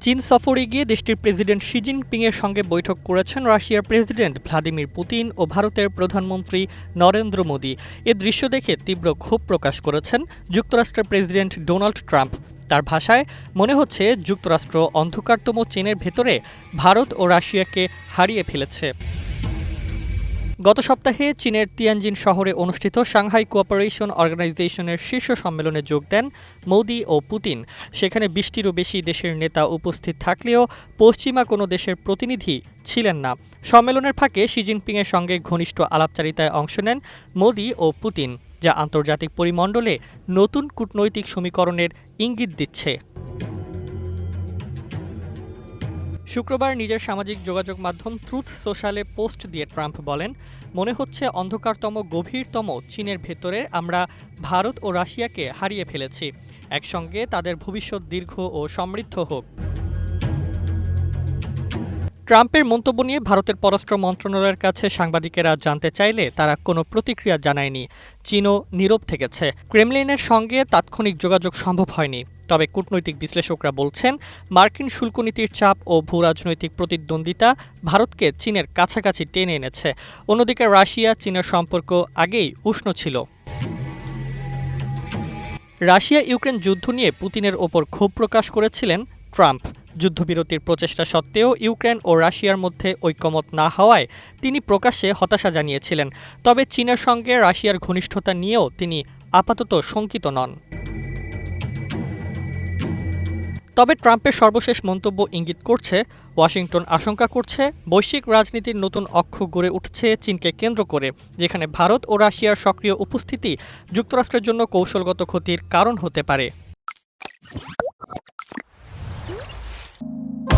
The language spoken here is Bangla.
চীন সফরে গিয়ে দেশটির প্রেসিডেন্ট শি জিনপিংয়ের সঙ্গে বৈঠক করেছেন রাশিয়ার প্রেসিডেন্ট ভ্লাদিমির পুতিন ও ভারতের প্রধানমন্ত্রী নরেন্দ্র মোদি। এ দৃশ্য দেখে তীব্র ক্ষোভ প্রকাশ করেছেন যুক্তরাষ্ট্রের প্রেসিডেন্ট ডোনাল্ড ট্রাম্প। তার ভাষায় মনে হচ্ছে যুক্তরাষ্ট্র অন্ধকারতম চীনের ভেতরে ভারত ও রাশিয়াকে হারিয়ে ফেলেছে। গত সপ্তাহে চীনের তিয়ানজিন শহরে অনুষ্ঠিত সাংহাই কোঅপারেশন অর্গানাইজেশনের শীর্ষ সম্মেলনে যোগ দেন মোদি ও পুতিন। সেখানে ২০টিরও বেশি দেশের নেতা উপস্থিত থাকলেও পশ্চিমা কোনো দেশের প্রতিনিধি ছিলেন না। সম্মেলনের ফাঁকে শি জিনপিংয়ের সঙ্গে ঘনিষ্ঠ আলাপচারিতায় অংশ নেন মোদি ও পুতিন, যা আন্তর্জাতিক পরিমণ্ডলে নতুন কূটনৈতিক সমীকরণের ইঙ্গিত দিচ্ছে। শুক্রবার নিজের সামাজিক যোগাযোগ মাধ্যম ট্রুথ সোশ্যালে পোস্ট দিয়ে ট্রাম্প বলেন, মনে হচ্ছে অন্ধকারতম গভীরতম চীনের ভেতরে আমরা ভারত ও রাশিয়াকে হারিয়ে ফেলেছি। একসঙ্গে তাদের ভবিষ্যৎ দীর্ঘ ও সমৃদ্ধ হোক। ট্রাম্পের মন্তব্য নিয়ে ভারতের পররাষ্ট্র মন্ত্রণালয়ের কাছে সাংবাদিকেরা জানতে চাইলে তারা কোনো প্রতিক্রিয়া জানায়নি। চীনও নীরব থেকেছে। ক্রেমলিনের সঙ্গে তাৎক্ষণিক যোগাযোগ সম্ভব হয়নি। তবে কূটনৈতিক বিশ্লেষকরা বলছেন, মার্কিন শুল্ক নীতির চাপ ও ভূরাজনৈতিক প্রতিদ্বন্দ্বিতা ভারতকে চীনের কাছাকাছি টেনে এনেছে। অন্যদিকে রাশিয়া চীনের সম্পর্ক আগেই উষ্ণ ছিল। রাশিয়া ইউক্রেন যুদ্ধ নিয়ে পুতিনের ওপর ক্ষোভ প্রকাশ করেছিলেন ট্রাম্প। যুদ্ধবিরতির প্রচেষ্টা সত্ত্বেও ইউক্রেন ও রাশিয়ার মধ্যে ঐকমত না হওয়ায় তিনি প্রকাশ্যে হতাশা জানিয়েছিলেন। তবে চীনের সঙ্গে রাশিয়ার ঘনিষ্ঠতা নিয়েও তিনি আপাতত শঙ্কিত নন। তবে ট্রাম্পের সর্বশেষ মন্তব্য ইঙ্গিত করছে, ওয়াশিংটন আশঙ্কা করছে বৈশ্বিক রাজনীতির নতুন অক্ষ গড়ে উঠছে চীনকে কেন্দ্র করে, যেখানে ভারত ও রাশিয়ার সক্রিয় উপস্থিতি যুক্তরাষ্ট্রের জন্য কৌশলগত ক্ষতির কারণ হতে পারে।